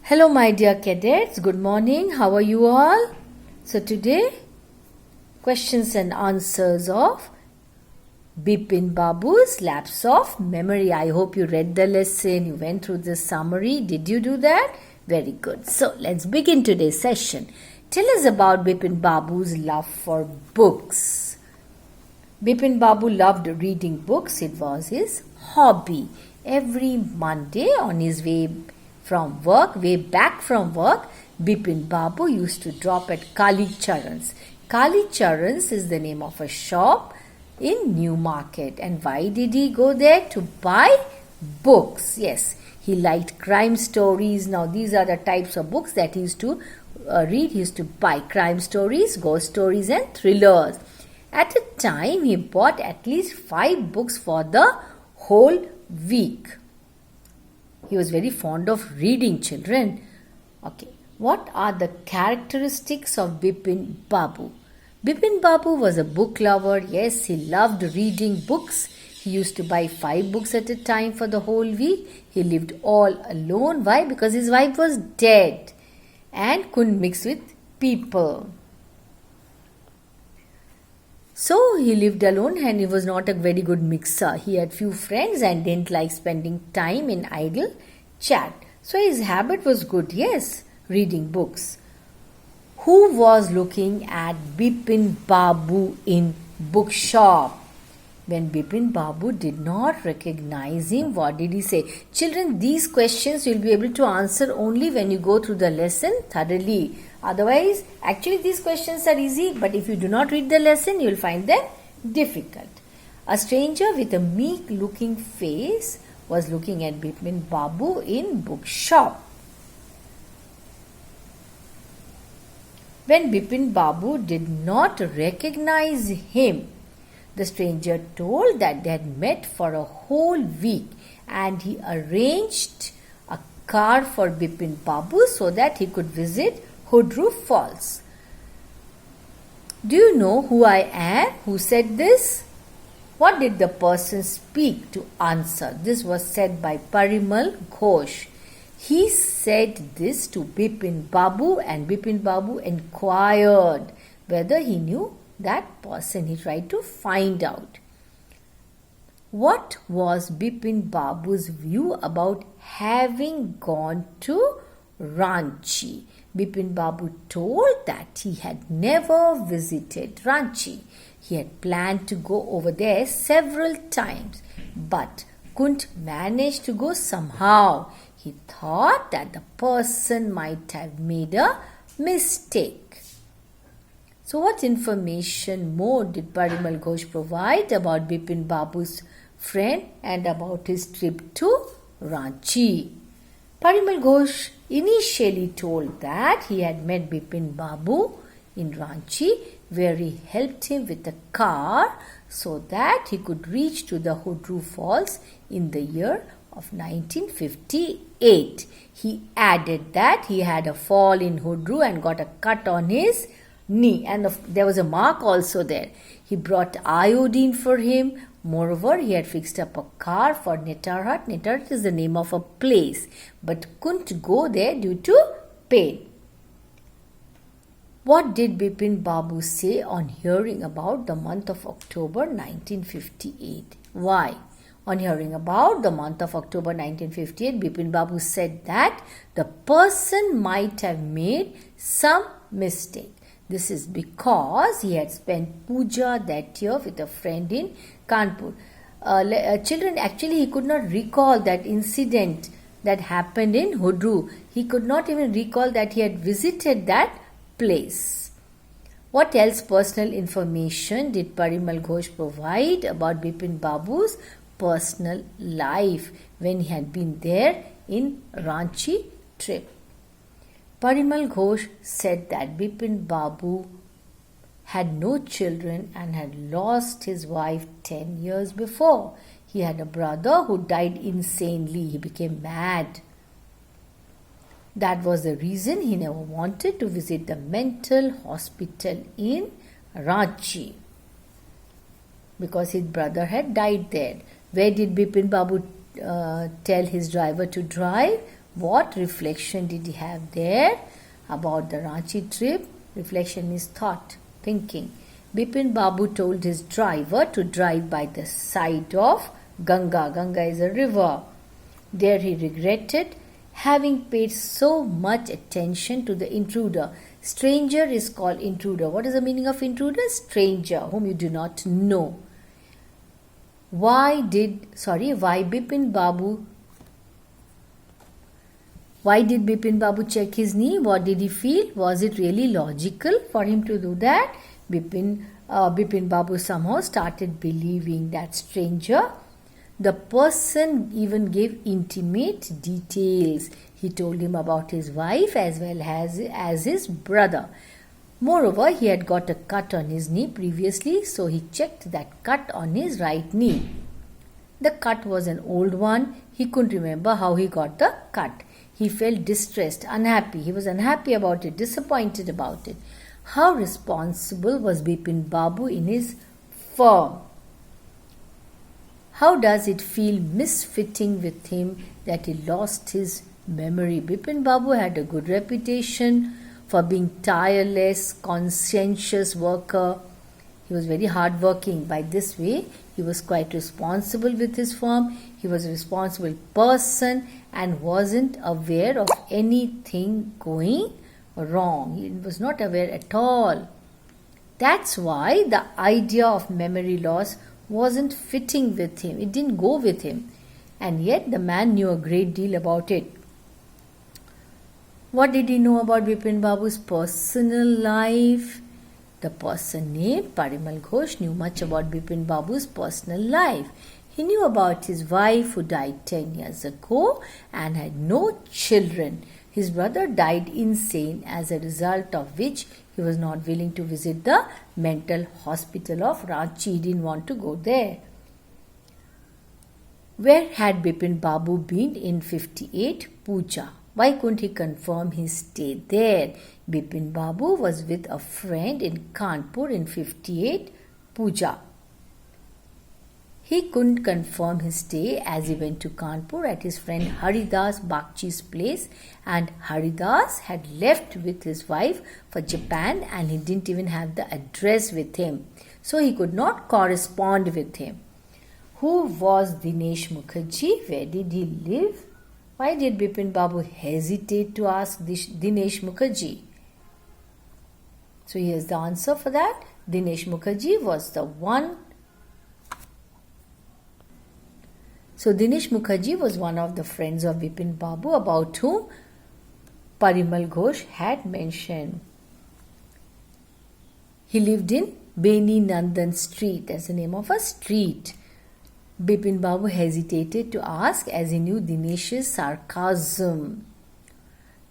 Hello, my dear cadets. Good morning. How are you all? So, today, questions and answers of Bipin Babu's Lapse of Memory. I hope you read the lesson, you went through the summary. Did you do that? Very good. So, let's begin today's session. Tell us about Bipin Babu's love for books. Bipin Babu loved reading books. It was his hobby. Every Monday on his way back from work, Bipin Babu used to drop at Kali Charan's. Kali Charan's is the name of a shop in New Market. And why did he go there? To buy books. Yes, he liked crime stories. Now, these are the types of books that he used to read. He used to buy crime stories, ghost stories, and thrillers. At a time, he bought at least 5 books for the whole week. He was very fond of reading, children. Okay, what are the characteristics of Bipin Babu? Bipin Babu was a book lover. Yes, he loved reading books. He used to buy 5 books at a time for the whole week. He lived all alone. Why? Because his wife was dead and couldn't mix with people. So he lived alone and he was not a very good mixer. He had few friends and didn't like spending time in idle chat. So his habit was good, yes, reading books. Who was looking at Bipin Babu in bookshop? When Bipin Babu did not recognize him, what did he say? Children, these questions you'll be able to answer only when you go through the lesson thoroughly. Otherwise, actually these questions are easy, but if you do not read the lesson, you'll find them difficult. A stranger with a meek looking face was looking at Bipin Babu in bookshop. When Bipin Babu did not recognize him, the stranger told that they had met for a whole week and he arranged a car for Bipin Babu so that he could visit Hudru Falls. Do you know who I am? Who said this? What did the person speak to answer? This was said by Parimal Ghosh. He said this to Bipin Babu and Bipin Babu inquired whether he knew that person. He tried to find out. What was Bipin Babu's view about having gone to Ranchi? Bipin Babu told that he had never visited Ranchi. He had planned to go over there several times but couldn't manage to go somehow. He thought that the person might have made a mistake. So what information more did Parimal Ghosh provide about Bipin Babu's friend and about his trip to Ranchi? Parimal Ghosh initially told that he had met Bipin Babu in Ranchi, where he helped him with a car so that he could reach to the Hudru Falls in the year of 1958. He added that he had a fall in Hudru and got a cut on his knee, and there was a mark also there. He brought iodine for him. Moreover, he had fixed up a car for Netarhat. Netarhat is the name of a place, but couldn't go there due to pain. What did Bipin Babu say on hearing about the month of October 1958? Why? On hearing about the month of October 1958, Bipin Babu said that the person might have made some mistake. This is because he had spent puja that year with a friend in Kanpur. Children, actually he could not recall that incident that happened in Hudru. He could not even recall that he had visited that place. What else personal information did Parimal Ghosh provide about Bipin Babu's personal life when he had been there in Ranchi trip? Parimal Ghosh said that Bipin Babu had no children and had lost his wife 10 years before. He had a brother who died insanely. He became mad. That was the reason he never wanted to visit the mental hospital in Ranchi, because his brother had died there. Where did Bipin Babu tell his driver to drive? What reflection did he have there about the Ranchi trip? Reflection means thought, thinking. Bipin Babu told his driver to drive by the side of Ganga. Ganga is a river. There he regretted having paid so much attention to the intruder. Stranger is called intruder. What is the meaning of intruder? Stranger, whom you do not know. Why Bipin Babu check his knee? What did he feel? Was it really logical for him to do that? Bipin Babu somehow started believing that stranger. The person even gave intimate details. He told him about his wife as well as his brother. Moreover, he had got a cut on his knee previously, so he checked that cut on his right knee. The cut was an old one. He couldn't remember how he got the cut. He felt distressed, unhappy. He was unhappy about it, disappointed about it. How responsible was Bipin Babu in his firm? How does it feel misfitting with him that he lost his memory? Bipin Babu had a good reputation for being tireless, conscientious worker. He was very hardworking. By this way, he was quite responsible with his firm. He was a responsible person and wasn't aware of anything going wrong. He was not aware at all. That's why the idea of memory loss wasn't fitting with him. It didn't go with him. And yet the man knew a great deal about it. What did he know about Bipin Babu's personal life? The person named Parimal Ghosh knew much about Bipin Babu's personal life. He knew about his wife who died 10 years ago and had no children. His brother died insane, as a result of which he was not willing to visit the mental hospital of Ranchi. He didn't want to go there. Where had Bipin Babu been in 58 Puja? Why couldn't he confirm his stay there? Bipin Babu was with a friend in Kanpur in 58 Puja. He couldn't confirm his stay as he went to Kanpur at his friend Haridas Bakchi's place, and Haridas had left with his wife for Japan and he didn't even have the address with him. So he could not correspond with him. Who was Dinesh Mukherjee? Where did he live? Why did Bipin Babu hesitate to ask Dinesh Mukherjee? So here's the answer for that. Dinesh Mukherjee was the one. So Dinesh Mukherjee was one of the friends of Bipin Babu about whom Parimal Ghosh had mentioned. He lived in Beni Nandan Street. That's the name of a street. Bipin Babu hesitated to ask as he knew Dinesh's sarcasm.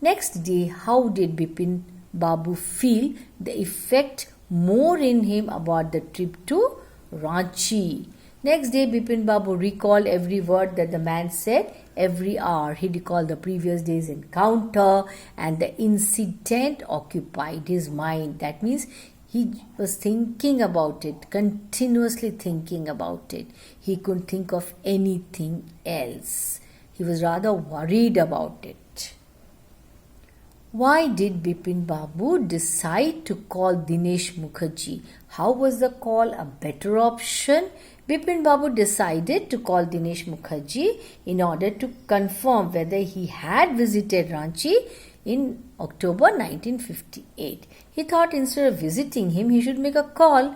Next day, how did Bipin Babu feel the effect more in him about the trip to Ranchi? Next day, Bipin Babu recalled every word that the man said, every hour. He recalled the previous day's encounter, and the incident occupied his mind. That means he was thinking about it, continuously thinking about it. He couldn't think of anything else. He was rather worried about it. Why did Bipin Babu decide to call Dinesh Mukherjee? How was the call a better option? Bipin Babu decided to call Dinesh Mukherjee in order to confirm whether he had visited Ranchi in October 1958. He thought instead of visiting him, he should make a call,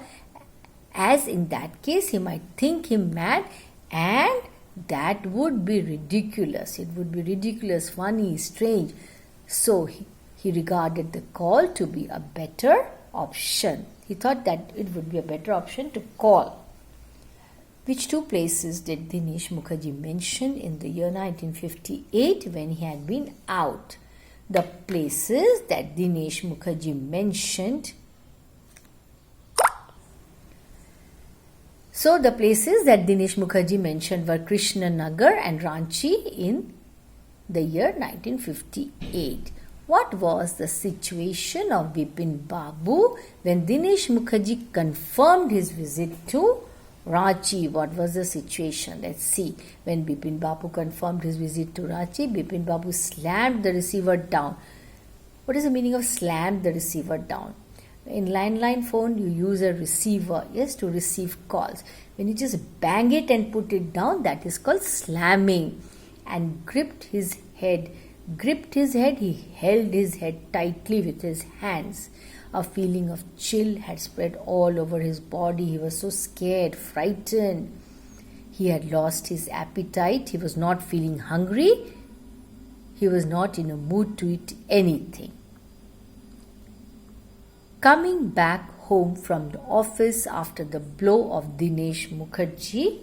as in that case he might think him mad, and that would be ridiculous. It would be ridiculous, funny, strange. So he regarded the call to be a better option. He thought that it would be a better option to call. Which two places did Dinesh Mukherjee mention in the year 1958 when he had been out? The places that Dinesh Mukherjee mentioned. So the places that Dinesh Mukherjee mentioned were Krishnanagar and Ranchi in the year 1958. What was the situation of Bipin Babu when Dinesh Mukherjee confirmed his visit to Ranchi. What was the situation? Let's see. When Bipin Babu confirmed his visit to Ranchi, Bipin Babu slammed the receiver down. What is the meaning of slammed the receiver down? In landline phone, you use a receiver, yes, to receive calls. When you just bang it and put it down, that is called slamming. And gripped his head, he held his head tightly with his hands. A feeling of chill had spread all over his body. He was so scared, frightened. He had lost his appetite. He was not feeling hungry. He was not in a mood to eat anything. Coming back home from the office after the blow of Dinesh Mukherjee,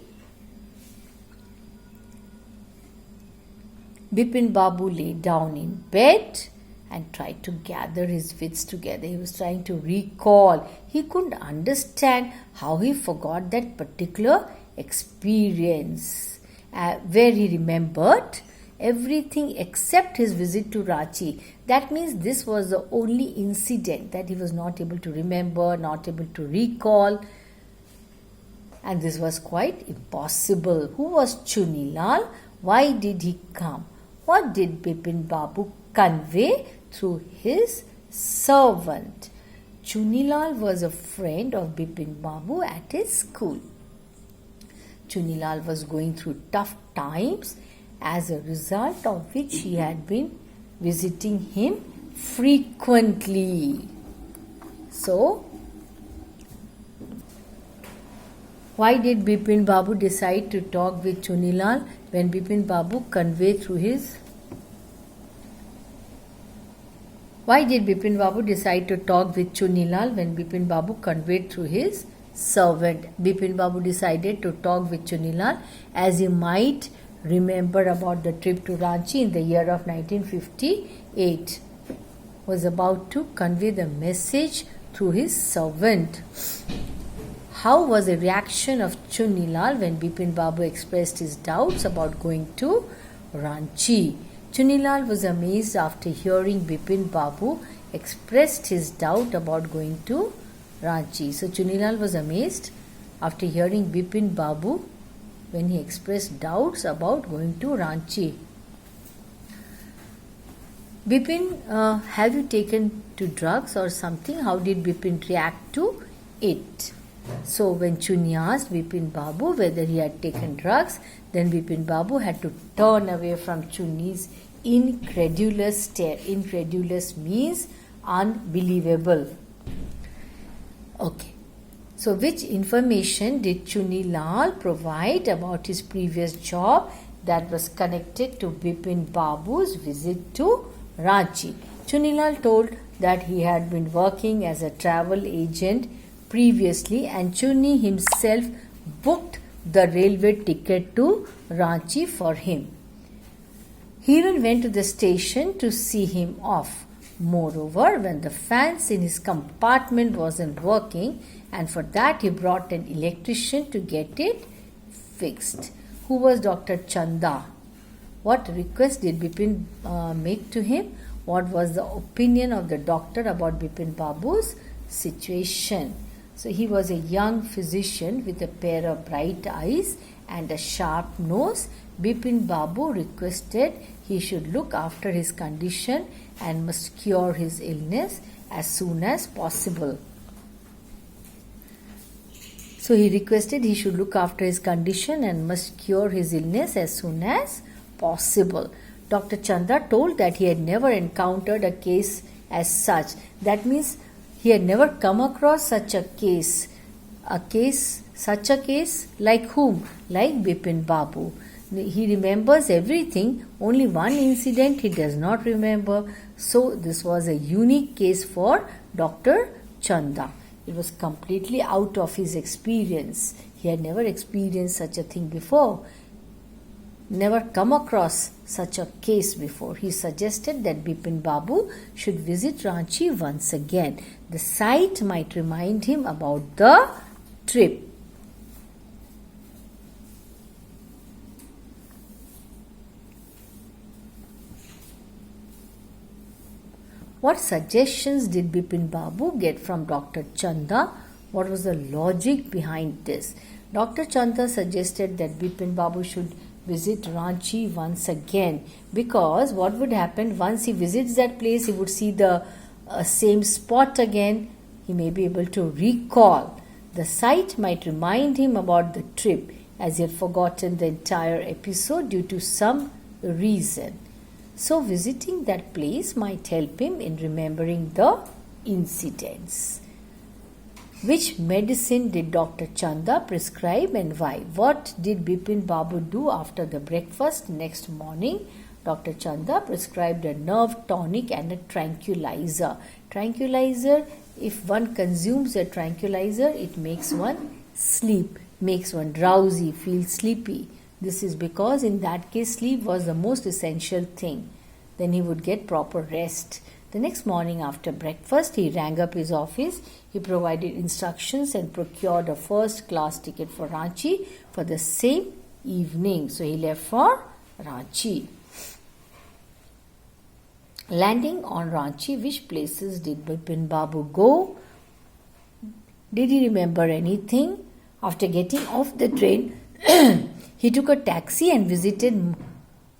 Bipin Babu lay down in bed and tried to gather his wits together. He was trying to recall. He couldn't understand how he forgot that particular experience, where he remembered everything except his visit to Ranchi. That means this was the only incident that he was not able to remember, not able to recall. And this was quite impossible. Who was Chunilal? Why did he come? What did Bipin Babu convey through his servant? Chunilal was a friend of Bipin Babu at his school. Chunilal was going through tough times, as a result of which he had been visiting him frequently. So, why did Bipin Babu decide to talk with Chunilal when Bipin Babu conveyed through his Why did Bipin Babu decide to talk with Chunilal when Bipin Babu conveyed through his servant? Bipin Babu decided to talk with Chunilal, as you might remember, about the trip to Ranchi in the year of 1958. Was about to convey the message through his servant. How was the reaction of Chunilal when Bipin Babu expressed his doubts about going to Ranchi? Chunilal was amazed after hearing Bipin Babu expressed his doubt about going to Ranchi. So Chunilal was amazed after hearing Bipin Babu when he expressed doubts about going to Ranchi. Bipin, have you taken to drugs or something? How did Bipin react to it? So when Chuni asked Bipin Babu whether he had taken drugs, then Bipin Babu had to turn away from Chuni's incredulous stare. Incredulous means unbelievable. Okay. So which information did Chunilal provide about his previous job that was connected to Bipin Babu's visit to Ranchi? Chunilal told that he had been working as a travel agent previously, and Chuni himself booked the railway ticket to Ranchi for him. He even went to the station to see him off. Moreover, when the fans in his compartment wasn't working, and for that he brought an electrician to get it fixed. Who was Dr. Chanda? What request did Bipin make to him? What was the opinion of the doctor about Bipin Babu's situation? So he was a young physician with a pair of bright eyes and a sharp nose. Bipin Babu requested he should look after his condition and must cure his illness as soon as possible. So he requested he should look after his condition and must cure his illness as soon as possible. Dr. Chanda told that he had never encountered a case as such. That means he had never come across such a case. Such a case like whom? Like Bipin Babu. He remembers everything, only one incident he does not remember. So this was a unique case for Dr. Chanda. It was completely out of his experience. He had never experienced such a thing before, never come across such a case before. He suggested that Bipin Babu should visit Ranchi once again. The sight might remind him about the trip. What suggestions did Bipin Babu get from Dr. Chanda? What was the logic behind this? Dr. Chanda suggested that Bipin Babu should visit Ranchi once again, because what would happen once he visits that place, he would see the same spot again. He may be able to recall. The sight might remind him about the trip, as he had forgotten the entire episode due to some reason. So visiting that place might help him in remembering the incidents. Which medicine did Dr. Chanda prescribe and why? What did Bipin Babu do after the breakfast next morning? Dr. Chanda prescribed a nerve tonic and a tranquilizer. Tranquilizer, if one consumes a tranquilizer, it makes one sleep, makes one drowsy, feel sleepy. This is because in that case sleep was the most essential thing. Then he would get proper rest. The next morning after breakfast, he rang up his office. He provided instructions and procured a first-class ticket for Ranchi for the same evening. So he left for Ranchi. Landing on Ranchi, which places did Bipin Babu go? Did he remember anything? After getting off the train, he took a taxi and visited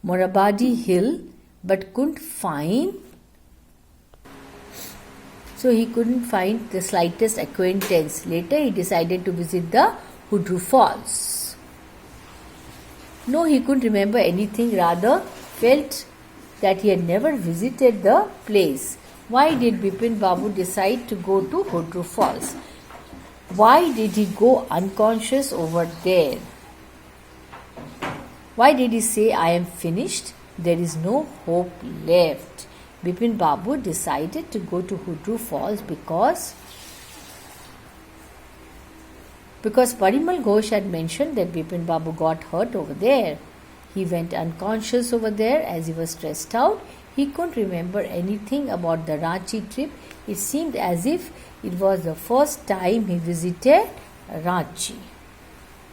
Morabadi Hill, but couldn't find the slightest acquaintance. Later, he decided to visit the Hudru Falls. No, he couldn't remember anything, rather felt that he had never visited the place. Why did Bipin Babu decide to go to Hudru Falls? Why did he go unconscious over there? Why did he say, "I am finished, there is no hope left"? Bipin Babu decided to go to Hudru Falls because Parimal Ghosh had mentioned that Bipin Babu got hurt over there. He went unconscious over there as he was stressed out. He couldn't remember anything about the Ranchi trip. It seemed as if it was the first time he visited Ranchi.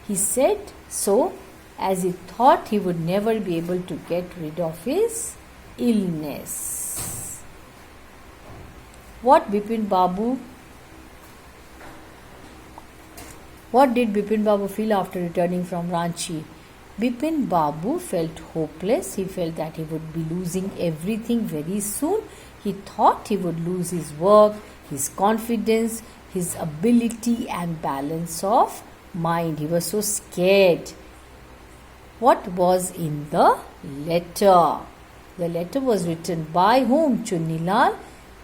He said so as he thought he would never be able to get rid of his illness. What did Bipin Babu feel after returning from Ranchi? Bipin Babu felt hopeless. He felt that he would be losing everything very soon. He thought he would lose his work, his confidence, his ability and balance of mind. He was so scared. What was in the letter? The letter was written by whom? Chunilal.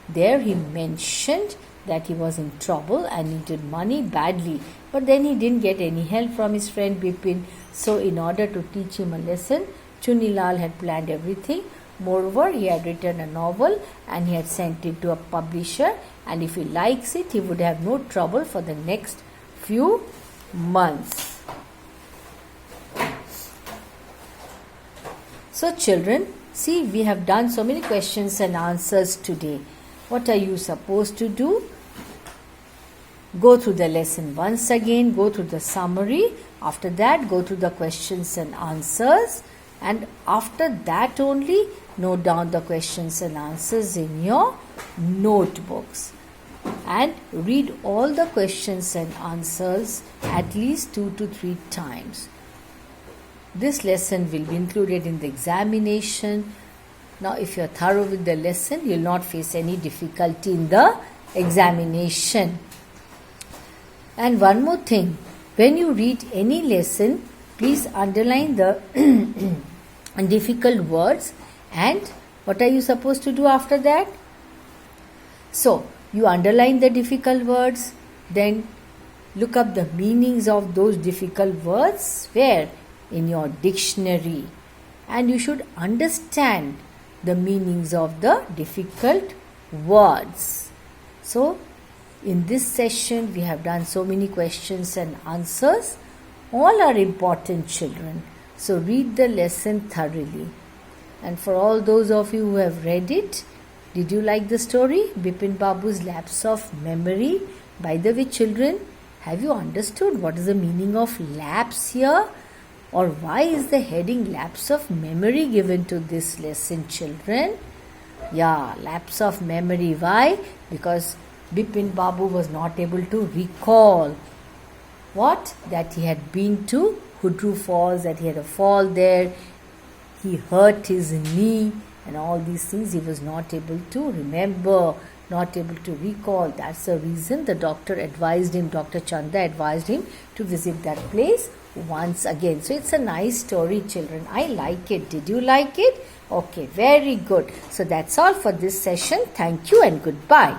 There he mentioned that he was in trouble and needed money badly. But then he didn't get any help from his friend Bipin. So in order to teach him a lesson, Chunilal had planned everything. Moreover, he had written a novel and he had sent it to a publisher. And if he likes it, he would have no trouble for the next few months. So children, see, we have done so many questions and answers today. What are you supposed to do? Go through the lesson once again, go through the summary. After that, go through the questions and answers. And after that only, note down the questions and answers in your notebooks. And read all the questions and answers at least 2 to 3 times. This lesson will be included in the examination. Now, if you are thorough with the lesson, you will not face any difficulty in the examination. And one more thing, when you read any lesson, please underline the difficult words. And what are you supposed to do after that? So, you underline the difficult words, then look up the meanings of those difficult words. Where? In your dictionary. And you should understand the meanings of the difficult words. So, in this session, we have done so many questions and answers. All are important, children. So, read the lesson thoroughly. And for all those of you who have read it, did you like the story? Bipin Babu's Lapse of Memory. By the way, children, have you understood what is the meaning of lapse here? Or why is the heading Lapse of Memory given to this lesson, children? Yeah, lapse of memory. Why? Because Bipin Babu was not able to recall. what? That he had been to Hudru Falls, that he had a fall there, he hurt his knee, and all these things he was not able to remember, not able to recall. That's the reason the doctor advised him, Dr. Chanda advised him to visit that place once again. So it's a nice story, children. I like it. Did you like it? Okay, very good. So that's all for this session. Thank you and goodbye.